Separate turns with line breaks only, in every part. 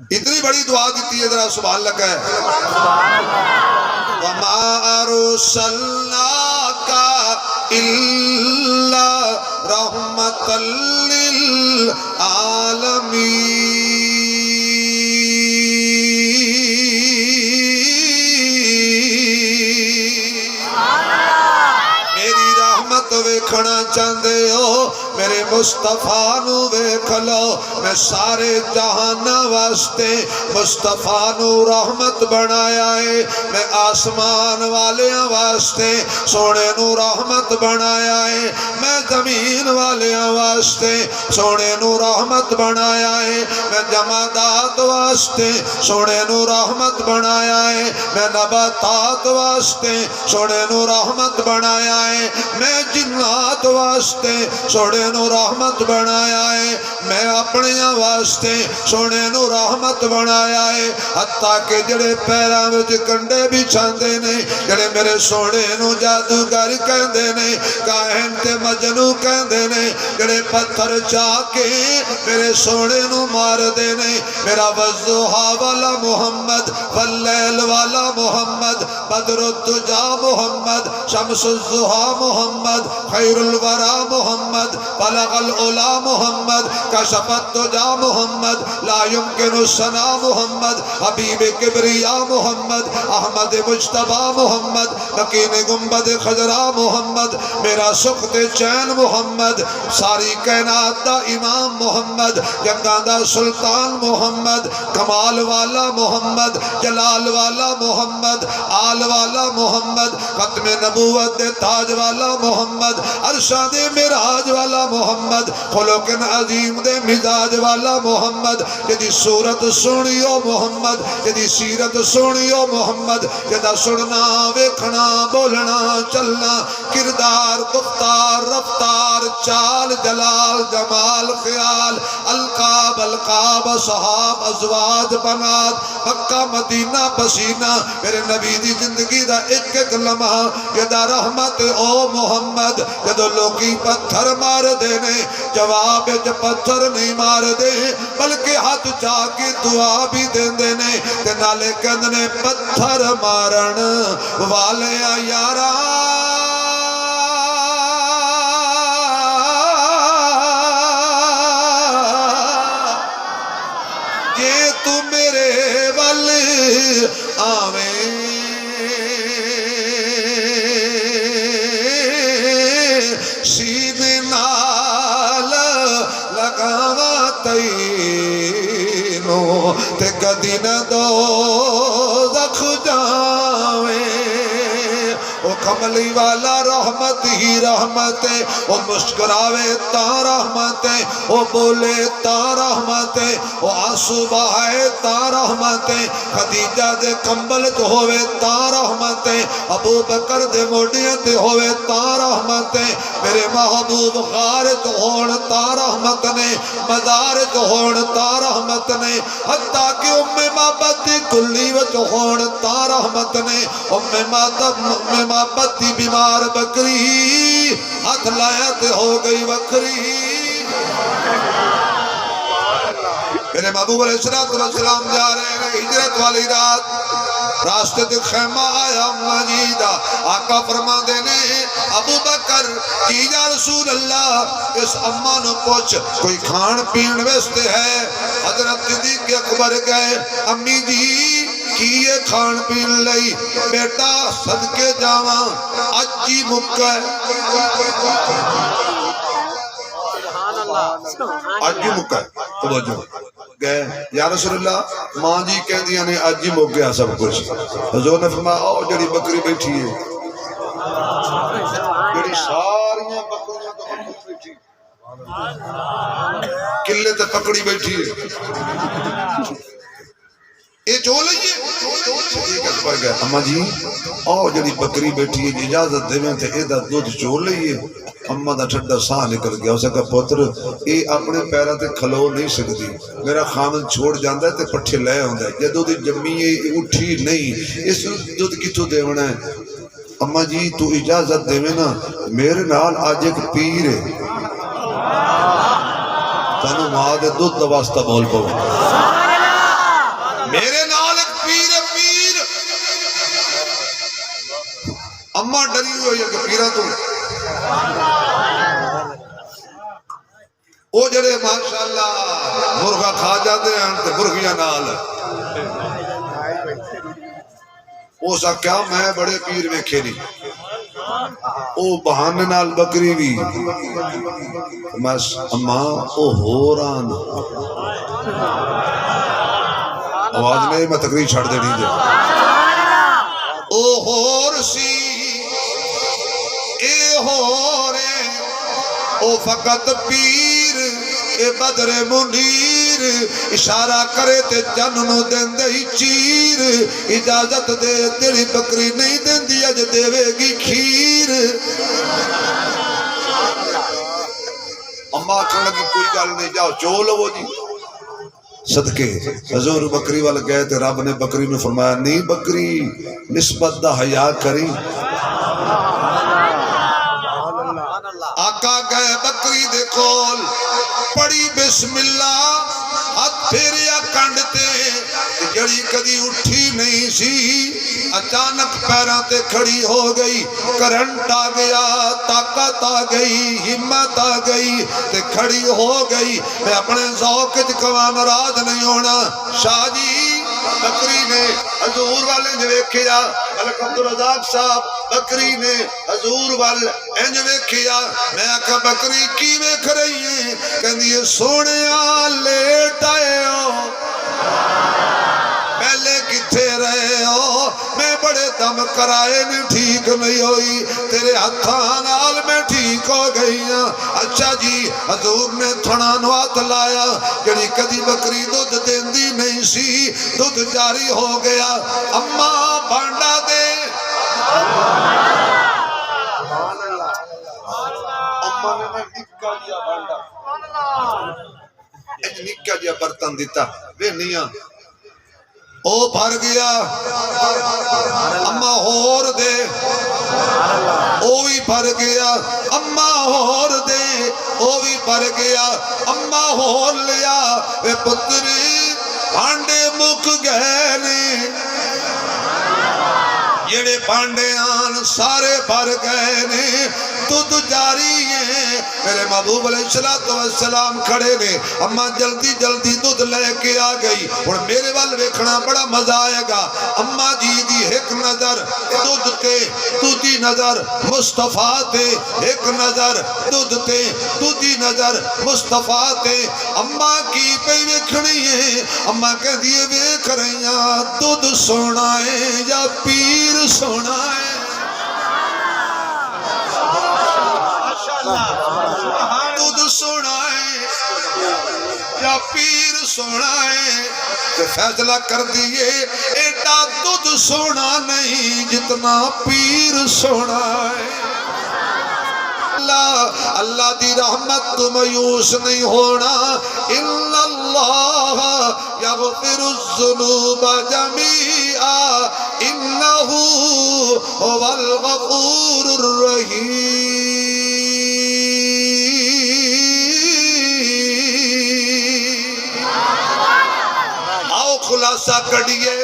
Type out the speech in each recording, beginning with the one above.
اتنی بڑی دعا دیتی ہے، ذرا سبحان اللہ کہے۔ وَمَا أَرْسَلْنَاكَ إِلَّا رَحْمَةً لِّلْعَالَمِينَ۔ میری رحمت ویکھنا چاہندے ہو، میرے مصطفیٰ نو ویکھ لو۔ میں سارے جہان واسطے مصطفیٰ نو رحمت بنایا ہے، میں آسمان والیاں واسطے سونے نو رحمت بنایا ہے، میں زمین والیاں واسطے سونے نو رحمت بنایا ہے، میں جمادات واسطے سونے نو رحمت بنایا ہے، میں نباتات واسطے سونے نو رحمت بنایا ہے، میں جنات واسطے سونے نو رحمت بنایا ہے، میں اپنے واسطے سونے نو رحمت بنایا ہے۔ حتیٰ کہ جڑے پیراں وچ کنڈے بچھاندے نے، جڑے میرے سونے نو جادوگر کہندے نے، کاہن تے مجنو کہندے نے، جڑے پتھر چاہ کے میرے سونے نو مار دے نے، میرا والضحیٰ والا محمد، واللیل والا محمد، بدر الدجا محمد، شمس الضحیٰ محمد، خیر الورا محمد، بلغ العلا محمد، کشف الدجا محمد، لا يمکن الثنا محمد، حبیب کبریا محمد، احمد مجتبی محمد، مکین گنبد خضرا محمد، میرا سخت چین محمد، ساری کائنات دا امام محمد، جنگاں دا سلطان محمد، کمال والا محمد، جلال والا محمد، آل والا محمد، ختم نبوت دے تاج والا محمد، ارشاد معراج والا محمد، خلق عظیم دے مزاج والا محمد، جدی صورت سونیو محمد، جدی سیرت سونیو محمد، جدا سننا ویکھنا بولنا چلنا کردار گفتار رفتار چال جلال جمال خیال القاب القاب صحاب ازواج بنات مکہ مدینہ پسینہ میرے نبی دی زندگی دا ایک ایک لمحہ جدا رحمت او محمد، جدو لوگی پتھر مار دینے جواب جو پتھر نہیں مار دے بلکہ ہاتھ چاہ کے دعا بھی دین دینے تے نالے کندنے پتھر مارن والے یارا یہ تو میرے والے آویں سیدھ نال لگاوا تینو تے کدی نہ دوزخ جاویں۔ او کملی والا رحمت ہی رحمت ہے، او مسکراوے تا رحمت ہے، او بولے تا رحمت ہے، او آنسو بہائے تا رحمت ہے، خدیجہ دے کمبل تو ہوئے تا رحمت ہے، ابو بکر دے موڈیاں تے ہوئے تا رحمت ہے، میرے محبوب غار تو ہون تا رحمت نے، مزار تو ہون تا رحمت نے، حتیٰ کہ مابتی کلی وچ ہون تا رحمت نے، مابتی بیمار بکری ہاتھ لایا تے ہو گئی وکری۔ میرے محبوب علیہ السلام جا رہے ہیں ہجرت والی رات، راستے تے خیمہ آیا مجیدہ، آقا فرما دینے ابو بکر کی یا رسول اللہ اس اماں نو پوچھ کوئی کھان پین ویستے ہے۔ حضرت صدیق اکبر گئے، امی جی کی یہ کھان پین لئی بیٹا صدقے جاواں اج جی مکہ اج جی مکہ توجہ گئے یا رسول اللہ ماں جی کہہ دیا نے اج جی مک گیا سب کچھ۔ حضور نے فرمایا او جڑی بکری بیٹھی ہے جڑی ساریاں بکریاں تو بیٹھی قلے تے پکڑی بیٹھی ہے اے جو لئیے اما جی آؤ جڑی بکری بیٹھی ہے اجازت دے میں تھے اے دا دودھ چو لئیے۔ اما دا ٹھڈا ساہ نکل گیا، اسے کہا پتر اے اپنے پیرہ تے کھلو نہیں سکتی، میرا خامن چھوڑ جاندہ ہے تے پٹھے لے ہوندہ ہے، جدو دی جمی اٹھی نہیں اس دودھ کی تو دے ہونا ہے۔ اما جی تو اجازت دے میں نا میرے نال آج ایک پیر ہے تانو ماں دے دودھ دا واسطہ بول پاؤ میرے نال ایک پیر اما ڈری ہوئی ہے کہ پیرا تو وہ جڑے ماشاءاللہ مرغا کھا جاتے ہیں تو مرغیاں نال وہ سا کیا میں بڑے پیر ویکھے نہیں او بہانے نال بکری بھی میں اما او ہوران آواز نہیں میں تقریر چھڑ دے نہیں دے او ہور سی اے ہورے او فقط پیر اے بدر منیر اشارہ کرے تے جننو دین دے چیر اجازت دے تیری بکری نہیں دین دی اج دیوے گی کھیر اما کھن لگی کوئی گل نہیں جاؤ چولو وہ جی صدقے حضور بکری وال گئے تے رب نے بکری میں فرمایا نہیں بکری نسبت دا حیا کری آقا گئے بکری دے کول پڑی بسم اللہ ہاتھ پھیریا کنڈتے جڑی کدی اٹھی نہیں سی اچانک پیران تے کھڑی ہو گئی کرنٹ آ گیا طاقت آ گئی ہمت آ گئی تے کھڑی ہو گئی میں اپنے ذوق کوا ناراض نہیں ہونا شاہ جی بکری نے حضور والے جو ویکھیا ملک عبدالرزاق صاحب بکری نے حضور والے انج ویکھیا میں آکھا بکری کی ویکھ رہی ہے کہندی ہے سونیا لیٹ آئے ہو پہلے کتھے رہے ہو میں بڑے دم کرائے نہیں ٹھیک نہیں ہوئی تیرے ہتھاں نال میں ٹھیک ہو گئی ہاں اچھا جی حضور نے تھنا نوات لایا جڑی کدی بکری دودھ دیندی نہیں سی دودھ جاری ہو گیا اما بانڈا دے اما نے میں نکا دیا بانڈا نکا دیا برتن دیتا وے نیاں او بھر گیا اما ہور دے او بھی بھر گیا اما ہور دے او بھی بھر گیا اما ہور لیا اے پتری بھانڈے مک گئے نے جڑے بھانڈے آن سارے بھر گئے نے دودھ جاری ہے میرے محبوب علیہ السلام کھڑے نے اما جلدی جلدی دودھ لے کے آ گئی اور میرے وال ویکھنا بڑا مزہ آئے گا اما جی دی ایک نظر دودھ تے دوتی نظر مصطفیٰ تے ایک نظر دودھ تے دوتی نظر مصطفیٰ تے اما کی پہ ویکھنی ہے اما کہہ دیئے ویکھ رہی ہیں دودھ سونا ہے یا پیر سونا ہے دودھ سونا ہے یا پیر سونا ہے تو فیصلہ کر دیئے ایٹا دودھ سونا نہیں جتنا پیر سونا ہے اللہ دی رحمت تو میوس نہیں ہونا اِلَّا اللَّهَ يَغْفِرُ الذُّنُوبَ جَمِيعًا إِنَّهُ هُوَ الْغَفُورُ الرحیم آؤ خلاصہ کڑیے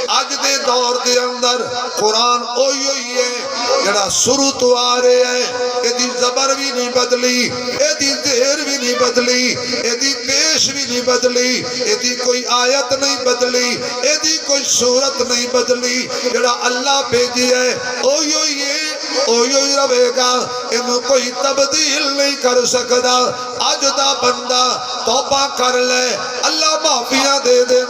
آج دے دور دے اندر قرآن اوئی ہوئی ہے جڑا شروع تو آ رہے ہیں ایدی زبر بھی نہیں بدلی ایدی زہر بھی نہیں بدلی ایدی پیش بھی نہیں بدلی ایدی کوئی آیت نہیں بدلی ایدی کوئی صورت نہیں بدلی جڑا اللہ بھیجی ہے اوئی ہوئی ہے اوئی ہوئی رہے گا انہوں کوئی تبدیل نہیں کر سکتا آج دا بندہ توبہ کر لے اللہ معافیاں دے دے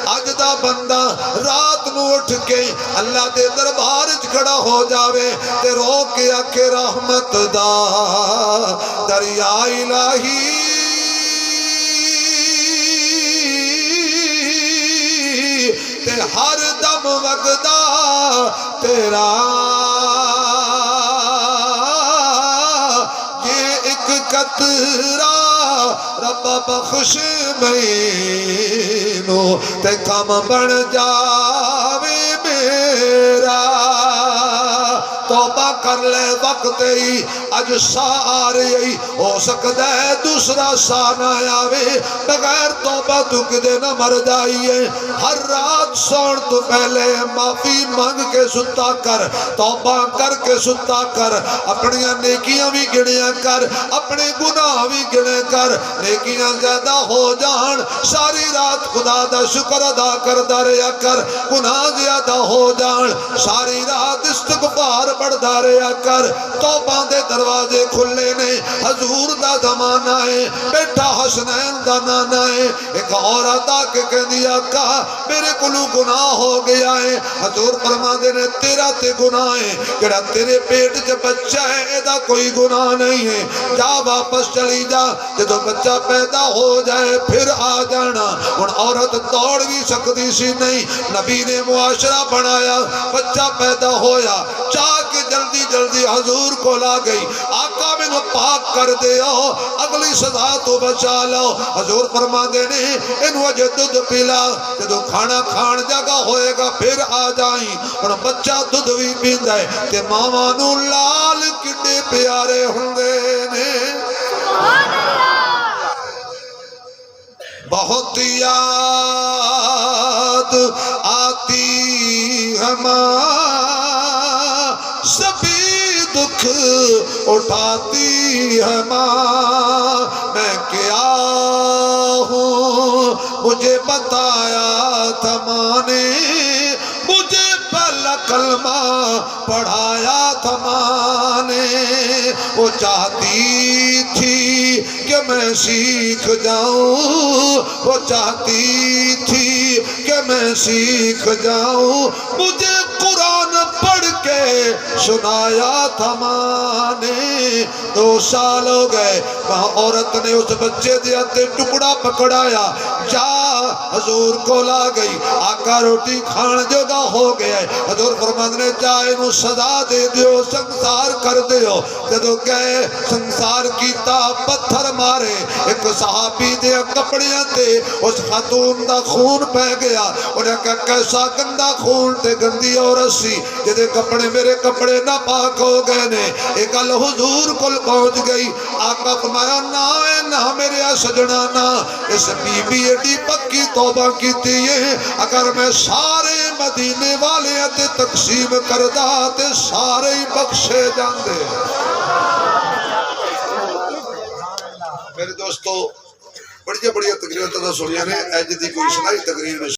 آج دا بندہ رات نو اٹھ کے اللہ دے دربار کھڑا ہو جاوے تے رو کے آکے رحمت دا دریا الہی تے ہر دم وگدا تیرا یہ ایک قطرہ رب بخش مینو تے کم بن جاوے میرا توبہ کر لے وقت ہی اج سا آ رہی ہو سکتا ہے دوسرا سا نہ آوے بغیر توبہ تو کدے نہ مر جائیے ہر رات سون تو پہلے معافی مانگ کے ستا کر توبہ کر کے ستا کر اپنی نیکیاں بھی گنیا کر اپنے گناہ بھی گنے کر نیکیاں زیادہ ہو جان ساری رات خدا دا شکر ادا کردا رہیا کر گناہ زیادہ ہو جان ساری رات استغفار پڑھدا رہیا کر توبہ دے دروازے کھلے نے حضور دا زمانہ ہے بیٹا حسنین دا نانا ہے ایک عورت آ کے کہہ دیا کہا میرے کلو گناہ ہو گیا ہے حضور فرما دے نے تیرا تے گناہ ہے کہڑا تیرے پیٹ سے بچہ ہے ایدہ کوئی گناہ نہیں ہے جا واپس چلی جا جدو بچہ پیدا ہو جائے پھر آ جانا ان عورت دوڑ بھی سکتی سی نہیں نبی نے معاشرہ بنایا بچہ پیدا ہویا چاہ کے جلدی جلدی حضور کو لا گئی آقا میں پاک کر دے اگلی سزا تو بچا لو حضور فرما دے نے ان وجہ دودھ پلا جدو کھانا کھان جگہ ہوئے گا پھر آ جائیں اور بچہ دودھ بھی پیند ہے کہ ماما نو لال کڈے پیارے ہوں گے نے بہت یاد آتی ہے ماں سبھی دکھ اٹھاتی ہے ماں میں کیا ہوں مجھے بتایا تھا ماں نے مجھے پہلا کلمہ پڑھایا تھا ماں نے وہ چاہتی تھی کہ میں سیکھ جاؤں وہ چاہتی تھی کہ میں سیکھ جاؤں مجھے قرآن پڑھ کے سنایا تھا ماں نے 2 سال ہو گئے وہاں عورت نے اس بچے دیا تے ٹکڑا پکڑایا جا حضور کو لا گئی آقا روٹی کھان جگہ ہو گیا حضور فرمان نے جائے نو سزا دے دیو سنسار کر دیو جدو گئے سنسار کیتا پتھر مارے ایک صحابی دے کپڑیاں تے اس خاتون دا خون پہ گیا انہیں کہا کیسا گندہ خون تے گندی عورت سی جدے کپڑے میرے کپڑے نہ پاک ہو گئے نے ایک حضور کل پہنچ گئی آقا فرمایا نہ میرے سجنا نہ اس بی بی ایڈی پکی توبہ کیتی ہے اگر میں سارے مدینے والے تے تقسیم کردہ تے سارے ہی بخشے جاندے میرے دوستو بڑی تقریر تو سنیا نے ایج دی کوئی سنائی تقریر میں